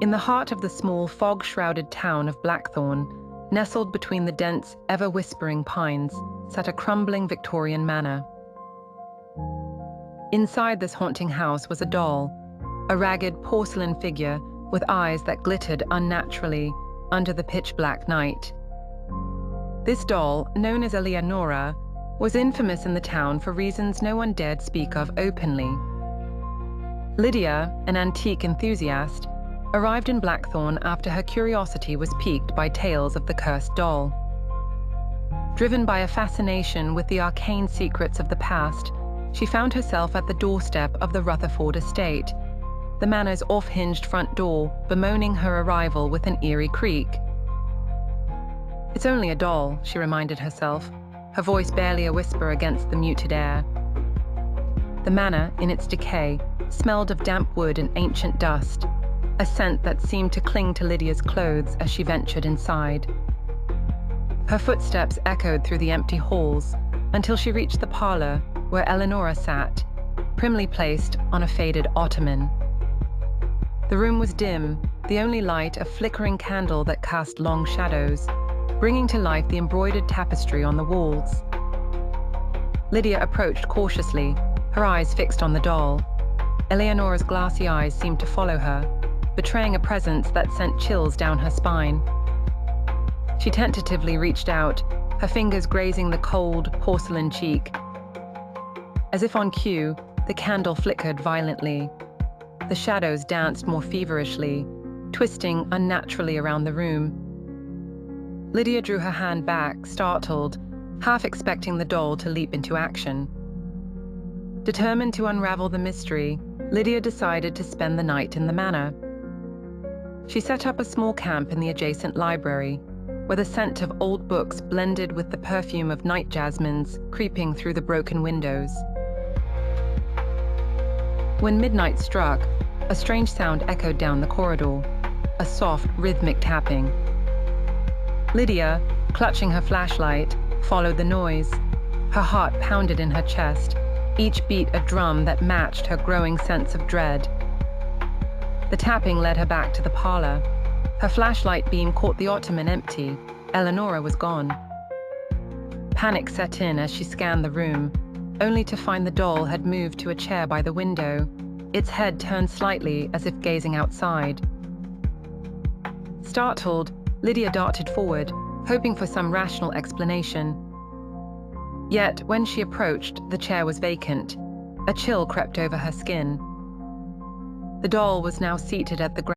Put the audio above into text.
In the heart of the small, fog-shrouded town of Blackthorn, nestled between the dense, ever-whispering pines, sat a crumbling Victorian manor. Inside this haunting house was a doll, a ragged porcelain figure with eyes that glittered unnaturally under the pitch-black night. This doll, known as Eleanora, was infamous in the town for reasons no one dared speak of openly. Lydia, an antique enthusiast, arrived in Blackthorn after her curiosity was piqued by tales of the cursed doll. Driven by a fascination with the arcane secrets of the past, she found herself at the doorstep of the Rutherford estate, the manor's off-hinged front door bemoaning her arrival with an eerie creak. "It's only a doll," she reminded herself, her voice barely a whisper against the muted air. The manor, in its decay, smelled of damp wood and ancient dust, a scent that seemed to cling to Lydia's clothes as she ventured inside. Her footsteps echoed through the empty halls until she reached the parlor where Eleanora sat, primly placed on a faded ottoman. The room was dim, the only light a flickering candle that cast long shadows, bringing to life the embroidered tapestry on the walls. Lydia approached cautiously, her eyes fixed on the doll. Eleanora's glassy eyes seemed to follow her, betraying a presence that sent chills down her spine. She tentatively reached out, her fingers grazing the cold, porcelain cheek. As if on cue, the candle flickered violently. The shadows danced more feverishly, twisting unnaturally around the room. Lydia drew her hand back, startled, half expecting the doll to leap into action. Determined to unravel the mystery, Lydia decided to spend the night in the manor. She set up a small camp in the adjacent library, where the scent of old books blended with the perfume of night jasmines creeping through the broken windows. When midnight struck, a strange sound echoed down the corridor, a soft, rhythmic tapping. Lydia, clutching her flashlight, followed the noise. Her heart pounded in her chest, each beat a drum that matched her growing sense of dread. The tapping led her back to the parlor. Her flashlight beam caught the ottoman empty. Eleanora was gone. Panic set in as she scanned the room, only to find the doll had moved to a chair by the window, its head turned slightly as if gazing outside. Startled, Lydia darted forward, hoping for some rational explanation. Yet, when she approached, the chair was vacant. A chill crept over her skin. The doll was now seated at the ground.